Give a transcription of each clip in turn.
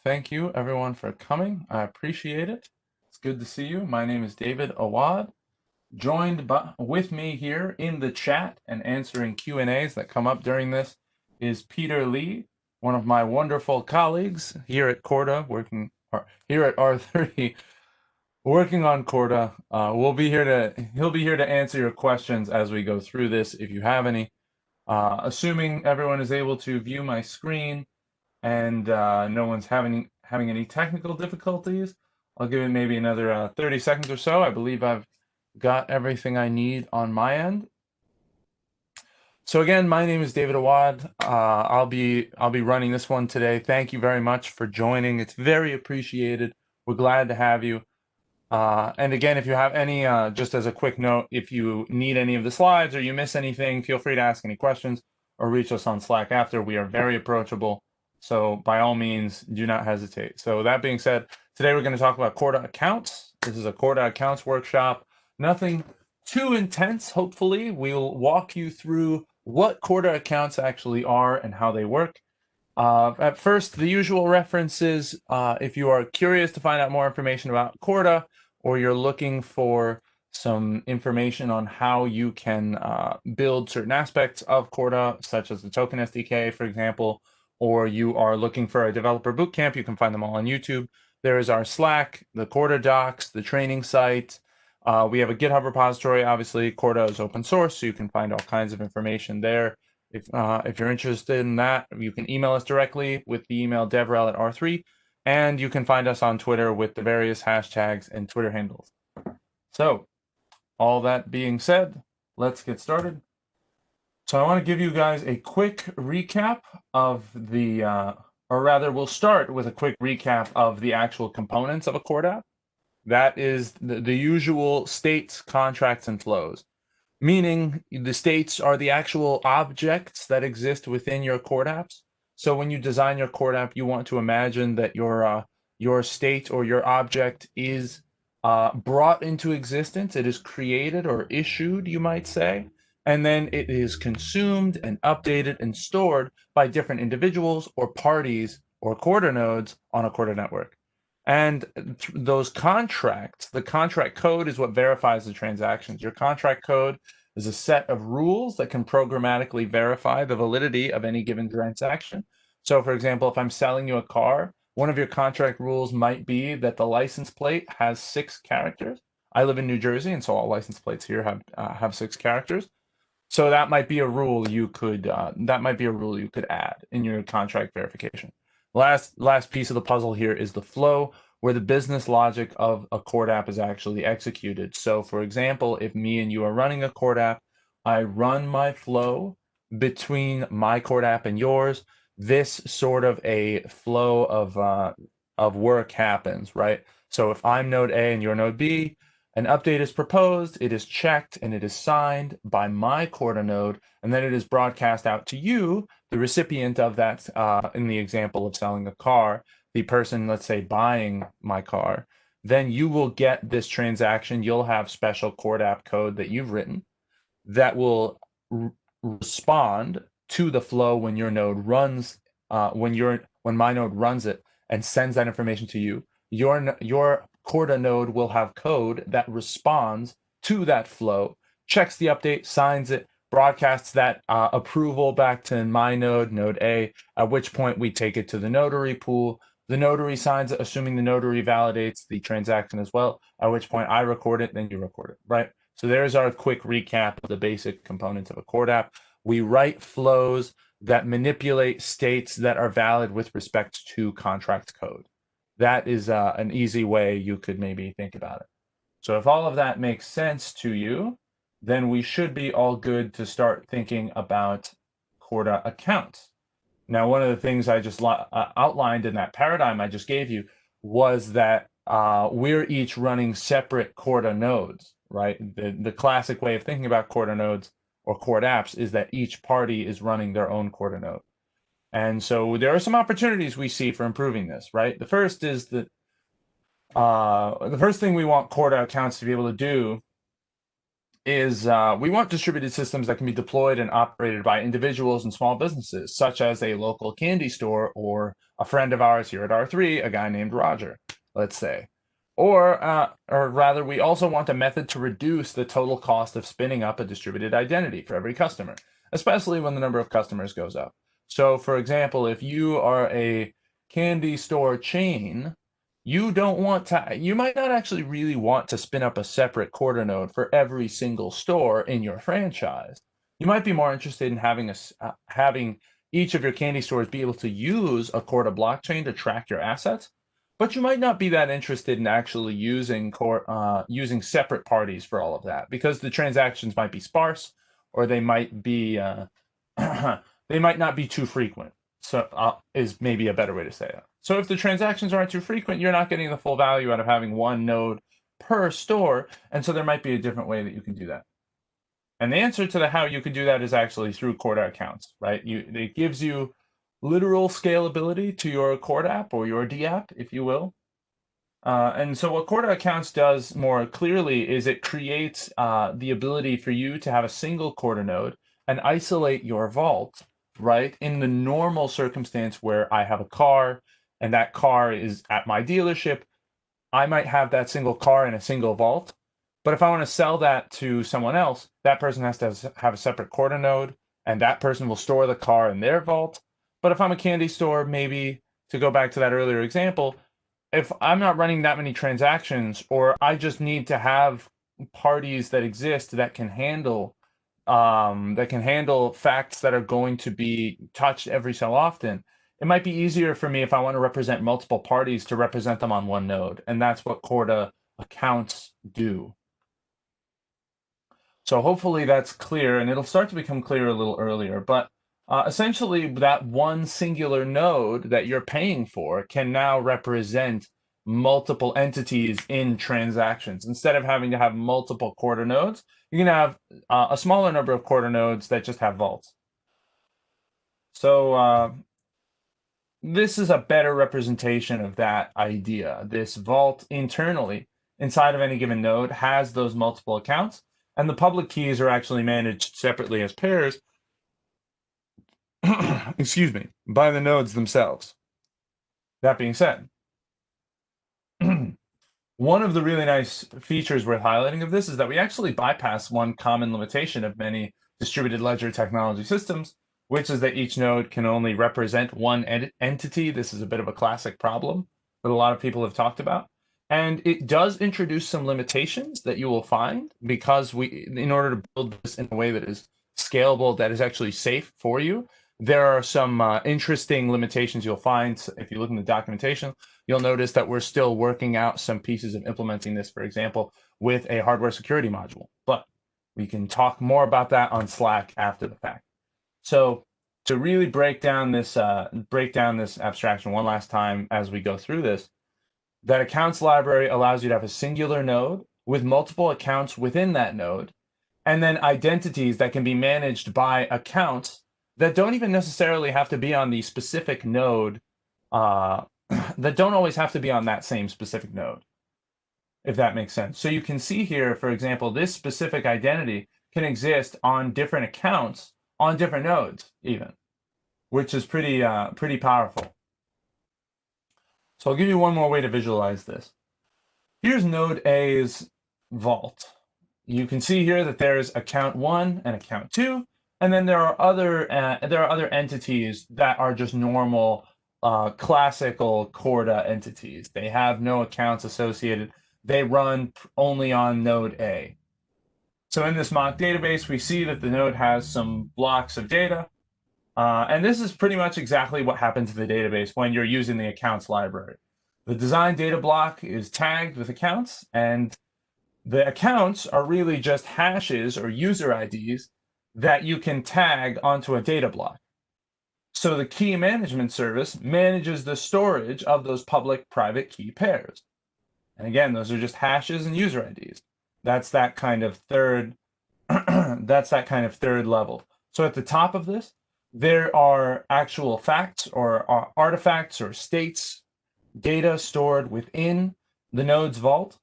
Thank you everyone for coming. I appreciate it. It's good to see you. My name is David Awad. Joined with me here in the chat and answering Q&As that come up during this is Peter Lee, one of my wonderful colleagues here at Corda, working or here at R3, working on Corda. He'll be here to answer your questions as we go through this if you have any. Assuming everyone is able to view my screen and no one's having any technical difficulties, I'll give it maybe another 30 seconds or so. I believe I've got everything I need on my end. So again, my name is David Awad. I'll be running this one today. Thank you very much for joining. It's very appreciated. We're glad to have you. And again, if you have any, just as a quick note, if you need any of the slides or you miss anything, feel free to ask any questions or reach us on Slack after. We are very approachable. So by all means, do not hesitate. So that being said, today we're going to talk about Corda accounts. This is a Corda accounts workshop. Nothing too intense, hopefully. We'll walk you through what Corda accounts actually are and how they work. At first, the usual references, if you are curious to find out more information about Corda, or you're looking for some information on how you can build certain aspects of Corda, such as the token SDK, for example, or you are looking for a developer bootcamp, you can find them all on YouTube. There is our Slack, the Corda docs, the training site. We have a GitHub repository. Obviously, Corda is open source, so you can find all kinds of information there. If you're interested in that, you can email us directly with the email devrel@r3, and you can find us on Twitter with the various hashtags and Twitter handles. So, all that being said, let's get started. So I want to give you guys a quick recap of the, or rather, we'll start with a quick recap of the actual components of a CorDapp. That is the usual states, contracts, and flows. Meaning the states are the actual objects that exist within your CorDapps. So when you design your CorDapp, you want to imagine that your state or your object is brought into existence. It is created or issued, you might say, and then it is consumed and updated and stored by different individuals or parties or Corda nodes on a Corda network. And those contracts, the contract code is what verifies the transactions. Your contract code is a set of rules that can programmatically verify the validity of any given transaction. So, for example, if I'm selling you a car, one of your contract rules might be that the license plate has 6 characters. I live in New Jersey, and so all license plates here have 6 characters. So that might be a rule you could add in your contract verification. Last piece of the puzzle here is the flow, where the business logic of a CorDapp is actually executed. So for example, if me and you are running a CorDapp, I run my flow between my CorDapp and yours. This sort of a flow of work happens, right? So if I'm node A and you're node B, an update is proposed, it is checked, and it is signed by my Corda node, and then it is broadcast out to you, the recipient of that, in the example of selling a car, the person, let's say, buying my car. Then you will get this transaction. You'll have special CorDapp code that you've written that will respond to the flow when your node runs, when my node runs it and sends that information to you. Your Corda node will have code that responds to that flow, checks the update, signs it, broadcasts that approval back to my node, node A, at which point we take it to the notary pool. The notary signs it, assuming the notary validates the transaction as well, at which point I record it, then you record it, right? So there's our quick recap of the basic components of a CorDapp. We write flows that manipulate states that are valid with respect to contract code. That is an easy way you could maybe think about it. So if all of that makes sense to you, then we should be all good to start thinking about Corda accounts. Now, one of the things I just outlined in that paradigm I just gave you was that we're each running separate Corda nodes, right? The classic way of thinking about Corda nodes or CorDapps is that each party is running their own Corda node. And so there are some opportunities we see for improving this, right? The first is that the first thing we want Corda accounts to be able to do is we want distributed systems that can be deployed and operated by individuals and small businesses, such as a local candy store or a friend of ours here at R3, a guy named Roger, let's say. Or rather, we also want a method to reduce the total cost of spinning up a distributed identity for every customer, especially when the number of customers goes up. So, for example, if you are a candy store chain, you might not actually really want to spin up a separate Corda node for every single store in your franchise. You might be more interested in having each of your candy stores be able to use a Corda blockchain to track your assets, but you might not be that interested in actually using separate parties for all of that because the transactions might be sparse or they might be they might not be too frequent. So is maybe a better way to say it. So if the transactions aren't too frequent, you're not getting the full value out of having one node per store, and so there might be a different way that you can do that. And the answer to how you can do that is actually through Corda accounts, right? It gives you literal scalability to your CorDapp or your DApp, if you will. And so what Corda accounts does more clearly is it creates the ability for you to have a single Corda node and isolate your vault, right? In the normal circumstance where I have a car and that car is at my dealership, I might have that single car in a single vault. But if I want to sell that to someone else, that person has to have a separate Corda node, and that person will store the car in their vault. But if I'm a candy store, maybe to go back to that earlier example, if I'm not running that many transactions, or I just need to have parties that exist that can handle facts that are going to be touched every so often, it might be easier for me if I want to represent multiple parties to represent them on one node, and that's what Corda accounts do. So hopefully that's clear, and it'll start to become clear a little earlier. But essentially, that one singular node that you're paying for can now represent multiple entities in transactions. Instead of having to have multiple Corda nodes, you can have a smaller number of Corda nodes that just have vaults. So this is a better representation of that idea. This vault internally inside of any given node has those multiple accounts, and the public keys are actually managed separately as pairs, excuse me, by the nodes themselves. That being said, one of the really nice features worth highlighting of this is that we actually bypass one common limitation of many distributed ledger technology systems, which is that each node can only represent one entity. This is a bit of a classic problem that a lot of people have talked about. And it does introduce some limitations that you will find because in order to build this in a way that is scalable, that is actually safe for you, there are some interesting limitations you'll find. If you look in the documentation, you'll notice that we're still working out some pieces of implementing this, for example, with a hardware security module. But we can talk more about that on Slack after the fact. So to really break down this abstraction one last time as we go through this, that accounts library allows you to have a singular node with multiple accounts within that node, and then identities that can be managed by accounts that don't even necessarily have to be on the specific node, that don't always have to be on that same specific node, if that makes sense. So you can see here, for example, this specific identity can exist on different accounts on different nodes even, which is pretty powerful. So I'll give you one more way to visualize this. Here's node A's vault. You can see here that there's account 1 and account 2, and then there are other entities that are just normal classical Corda entities. They have no accounts associated. They run only on node A. So in this mock database, we see that the node has some blocks of data. And this is pretty much exactly what happens to the database when you're using the accounts library. The design data block is tagged with accounts, and the accounts are really just hashes or user IDs that you can tag onto a data block. So the key management service manages the storage of those public-private key pairs. And again, those are just hashes and user IDs. That's that kind of third level. So at the top of this, there are actual facts or artifacts or states, data stored within the node's vault.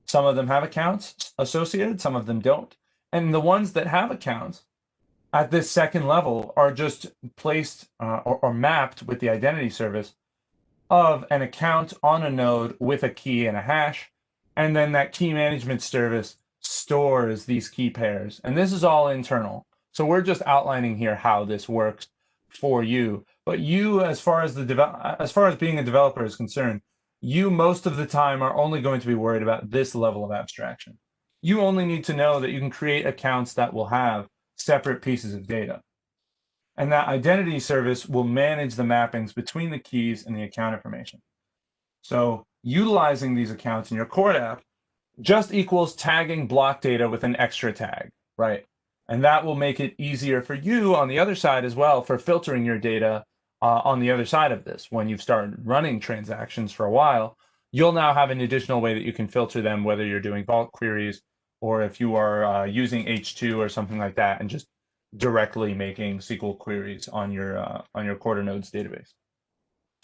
Some of them have accounts associated, some of them don't. And the ones that have accounts at this second level are just placed or mapped with the identity service of an account on a node with a key and a hash. And then that key management service stores these key pairs. And this is all internal. So we're just outlining here how this works for you. But you, as far as being a developer is concerned, you most of the time are only going to be worried about this level of abstraction. You only need to know that you can create accounts that will have separate pieces of data. And that identity service will manage the mappings between the keys and the account information. So utilizing these accounts in your CorDapp just equals tagging block data with an extra tag, right? And that will make it easier for you on the other side as well for filtering your data on the other side of this. When you've started running transactions for a while, you'll now have an additional way that you can filter them, whether you're doing bulk queries or if you are using H2 or something like that, and just directly making SQL queries on your Corda nodes database.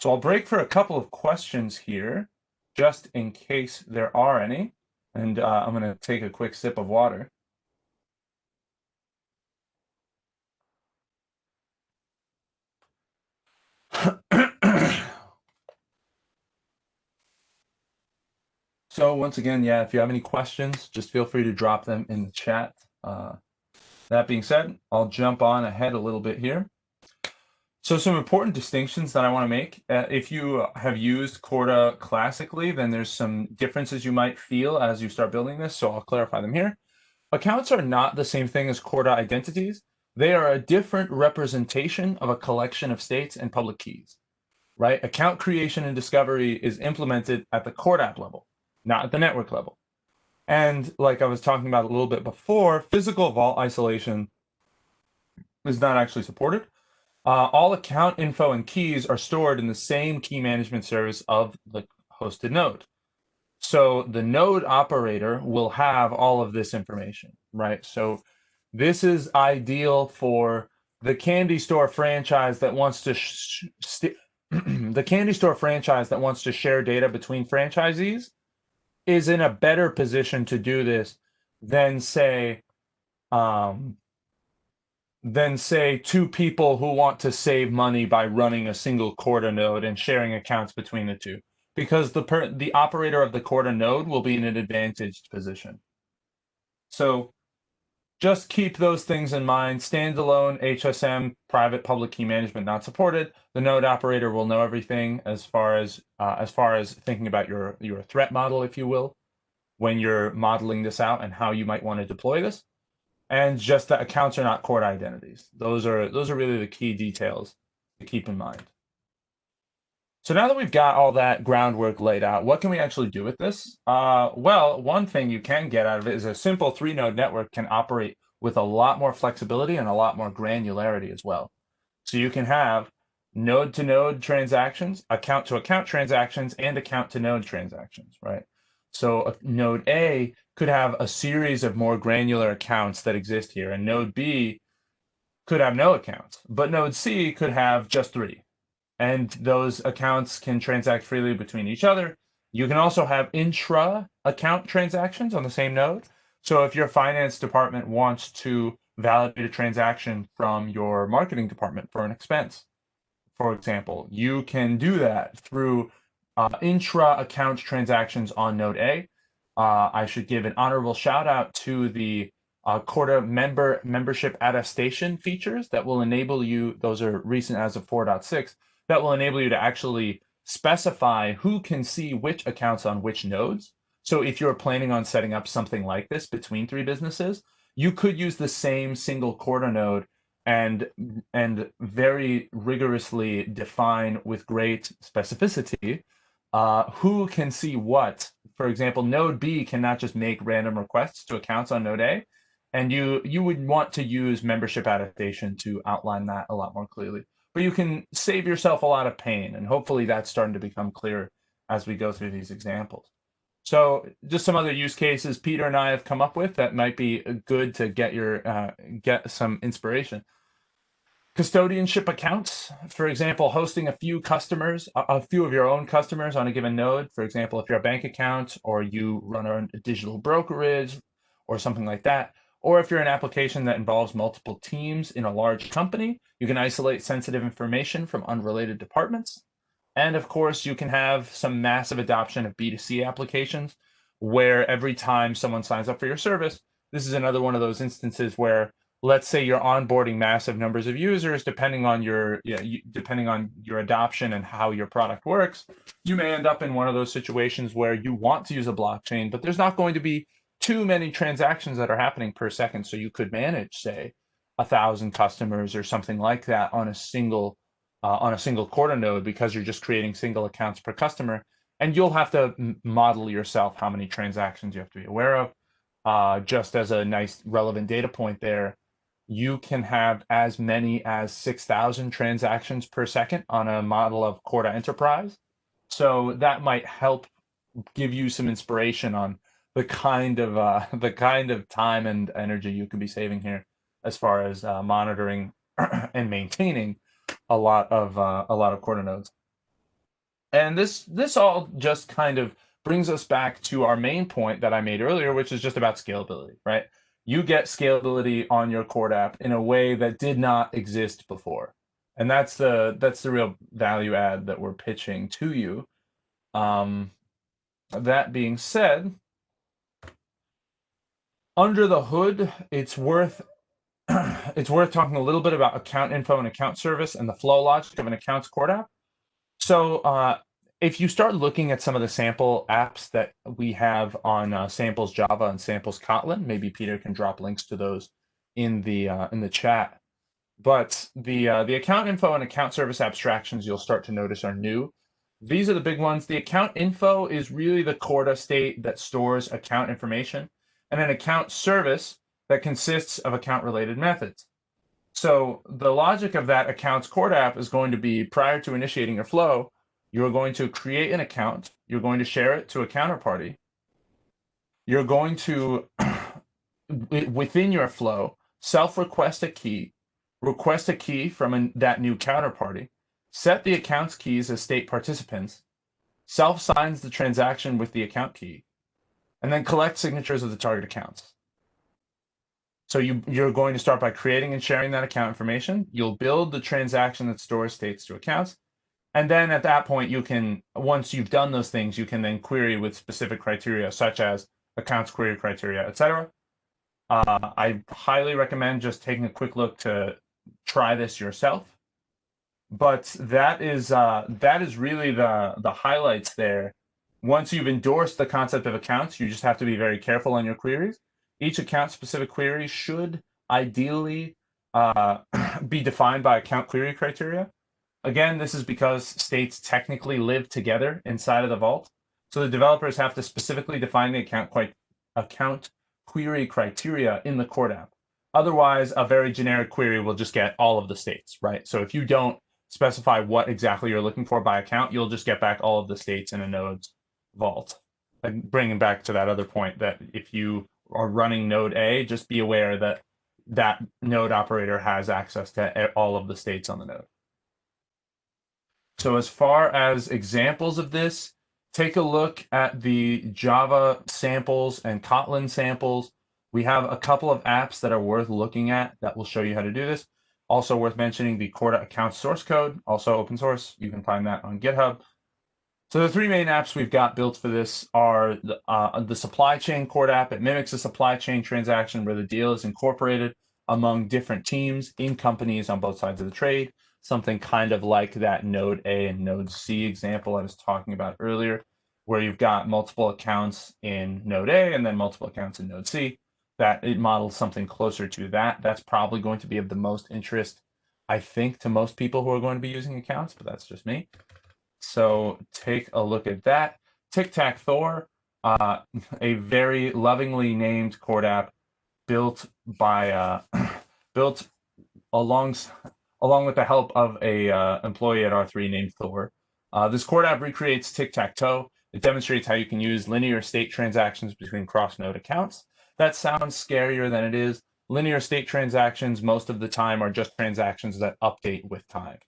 So I'll break for a couple of questions here, just in case there are any. And I'm going to take a quick sip of water. So once again, yeah, if you have any questions, just feel free to drop them in the chat. That being said, I'll jump on ahead a little bit here. So some important distinctions that I want to make. If you have used Corda classically, then there's some differences you might feel as you start building this, so I'll clarify them here. Accounts are not the same thing as Corda identities. They are a different representation of a collection of states and public keys, right? Account creation and discovery is implemented at the CorDapp level, not at the network level. And like I was talking about a little bit before, physical vault isolation is not actually supported. All account info and keys are stored in the same key management service of the hosted node. So the node operator will have all of this information, right? So this is ideal for the candy store franchise that wants to the candy store franchise that wants to share data between franchisees is in a better position to do this than say two people who want to save money by running a single Corda node and sharing accounts between the two, because the operator of the Corda node will be in an advantaged position. So just keep those things in mind. Standalone HSM, private public key management not supported. The node operator will know everything as far as thinking about your threat model, if you will, when you're modeling this out and how you might want to deploy this. And just that accounts are not Corda identities. Those are really the key details to keep in mind. So now that we've got all that groundwork laid out, what can we actually do with this? Well, one thing you can get out of it is a simple 3-node network can operate with a lot more flexibility and a lot more granularity as well. So you can have node-to-node transactions, account-to-account transactions, and account-to-node transactions, right? So node A could have a series of more granular accounts that exist here, and node B could have no accounts, but node C could have just 3. And those accounts can transact freely between each other. You can also have intra-account transactions on the same node. So if your finance department wants to validate a transaction from your marketing department for an expense, for example, you can do that through intra-account transactions on node A. I should give an honorable shout out to the Corda membership attestation features that will enable you, those are recent as of 4.6, that will enable you to actually specify who can see which accounts on which nodes. So if you're planning on setting up something like this between 3 businesses, you could use the same single Corda node and very rigorously define with great specificity who can see what. For example, node B cannot just make random requests to accounts on node A, and you would want to use membership attestation to outline that a lot more clearly. But you can save yourself a lot of pain, and hopefully that's starting to become clear as we go through these examples. So just some other use cases Peter and I have come up with that might be good to get some inspiration. Custodianship accounts, for example, hosting a few of your own customers on a given node. For example, if you're a bank account or you run a digital brokerage or something like that, Or if you're an application that involves multiple teams in a large company, you can isolate sensitive information from unrelated departments. And of course, you can have some massive adoption of B2C applications where every time someone signs up for your service, this is another one of those instances where, let's say you're onboarding massive numbers of users, depending on depending on your adoption and how your product works, you may end up in one of those situations where you want to use a blockchain, but there's not going to be too many transactions that are happening per second. So you could manage, say, 1,000 customers or something like that on a single Corda node because you're just creating single accounts per customer. And you'll have to model yourself how many transactions you have to be aware of. Just as a nice relevant data point there, you can have as many as 6,000 transactions per second on a model of Corda Enterprise. So that might help give you some inspiration on the kind of time and energy you could be saving here as far as monitoring and maintaining a lot of Corda nodes. And this all just kind of brings us back to our main point that I made earlier, which is just about scalability, right? You get scalability on your CorDapp in a way that did not exist before. And that's the real value add that we're pitching to you. That being said, under the hood, it's worth talking a little bit about account info and account service and the flow logic of an accounts CorDapp. So if you start looking at some of the sample apps that we have on Samples Java and Samples Kotlin, maybe Peter can drop links to those in the chat. But the account info and account service abstractions you'll start to notice are new. These are the big ones. The account info is really the Corda state that stores account information, and an account service that consists of account-related methods. So the logic of that accounts CorDapp is going to be prior to initiating your flow, you're going to create an account, you're going to share it to a counterparty, you're going to, within your flow, self-request a key, request a key from that new counterparty, set the account's keys as state participants, self-signs the transaction with the account key, and then collect signatures of the target accounts. So you're going to start by creating and sharing that account information. You'll build the transaction that stores states to accounts. And then at that point, you can, once you've done those things, you can then query with specific criteria, such as accounts query criteria, etc. I highly recommend just taking a quick look to try this yourself. But that is really the highlights there. Once you've endorsed the concept of accounts, you just have to be very careful on your queries. Each account-specific query should ideally be defined by account query criteria. Again, this is because states technically live together inside of the vault. So the developers have to specifically define the account query criteria in the CorDapp. Otherwise, a very generic query will just get all of the states, right? So if you don't specify what exactly you're looking for by account, you'll just get back all of the states in a node's vault. And bringing back to that other point that if you are running node A, just be aware that that node operator has access to all of the states on the node. So as far as examples of this, take a look at the Java samples and Kotlin samples. We have a couple of apps that are worth looking at that will show you how to do this. Also worth mentioning the Corda account source code, also open source. You can find that on GitHub. So the three main apps we've got built for this are the supply chain CorDapp. It mimics a supply chain transaction where the deal is incorporated among different teams in companies on both sides of the trade. Something kind of like that Node A and Node C example I was talking about earlier, where you've got multiple accounts in Node A and then multiple accounts in Node C. That it models something closer to that. That's probably going to be of the most interest, I think, to most people who are going to be using accounts, but that's just me. So take a look at that. Tic-Tac-Thor, a very lovingly named CorDapp built by built along with the help of a employee at R3 named Thor. This CorDapp recreates tic-tac-toe. It demonstrates how you can use linear state transactions between cross-node accounts. That sounds scarier than it is. Linear state transactions most of the time are just transactions that update with time.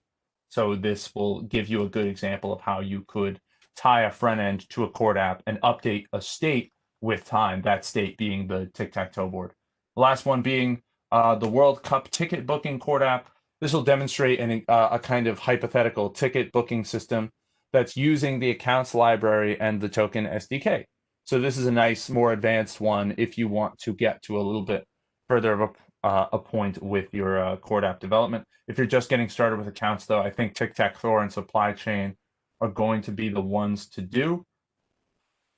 So this will give you a good example of how you could tie a front end to a CorDapp and update a state with time, that state being the tic-tac-toe board. The last one being the World Cup ticket booking CorDapp. This will demonstrate a kind of hypothetical ticket booking system that's using the accounts library and the token SDK. So this is a nice, more advanced one if you want to get to a little bit further of a point with your CorDapp development. If you're just getting started with accounts, though, I think Tic-Tac-Thor and Supply Chain are going to be the ones to do.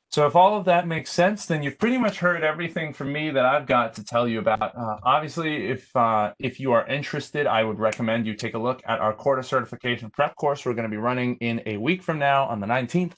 So if all of that makes sense, then you've pretty much heard everything from me that I've got to tell you about. Obviously, if you are interested, I would recommend you take a look at our Corda certification prep course we're going to be running in a week from now on the 19th.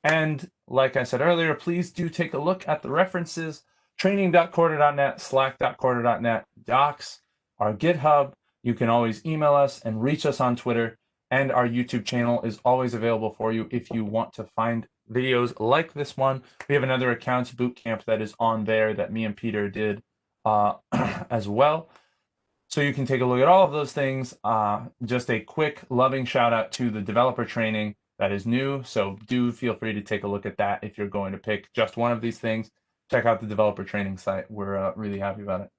And like I said earlier, please do take a look at the references: training.corda.net, slack.corda.net, docs, our GitHub. You can always email us and reach us on Twitter. And our YouTube channel is always available for you if you want to find videos like this one. We have another accounts bootcamp that is on there that me and Peter did as well. So you can take a look at all of those things. Just a quick loving shout out to the developer training that is new. So do feel free to take a look at that if you're going to pick just one of these things. Check out the developer training site. We're really happy about it.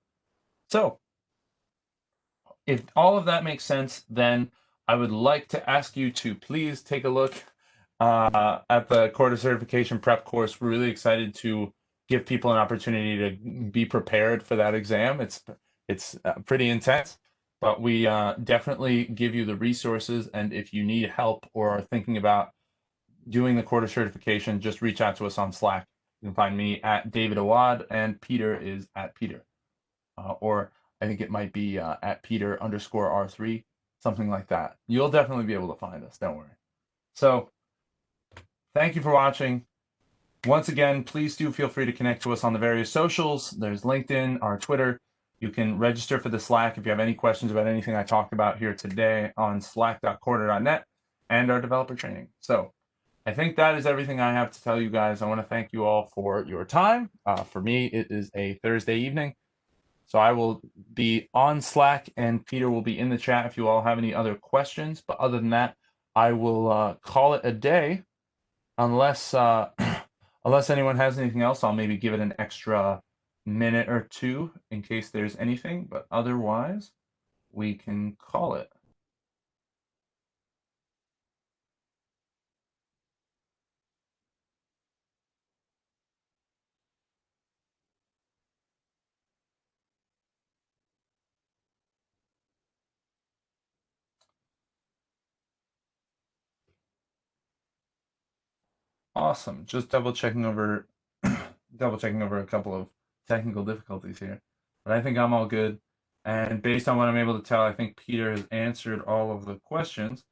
So if all of that makes sense, then I would like to ask you to please take a look at the Corda certification prep course. We're really excited to give people an opportunity to be prepared for that exam. It's pretty intense, but we definitely give you the resources. And if you need help or are thinking about doing the Corda certification, just reach out to us on Slack. You can find me at David Awad, and Peter is at Peter. Or I think it might be at Peter_R3, something like that. You'll definitely be able to find us, don't worry. So thank you for watching. Once again, please do feel free to connect to us on the various socials. There's LinkedIn, our Twitter. You can register for the Slack if you have any questions about anything I talked about here today on slack.corda.net and our developer training. So I think that is everything I have to tell you guys. I want to thank you all for your time. For me, it is a Thursday evening. So I will be on Slack, and Peter will be in the chat if you all have any other questions. But other than that, I will call it a day, unless unless anyone has anything else. I'll maybe give it an extra minute or two in case there's anything. But otherwise, we can call it. Awesome. Just double checking over a couple of technical difficulties here. But I think I'm all good. And based on what I'm able to tell, I think Peter has answered all of the questions.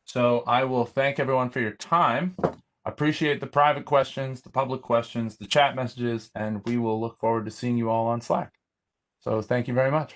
So I will thank everyone for your time. Appreciate the private questions, the public questions, the chat messages, and we will look forward to seeing you all on Slack. So thank you very much.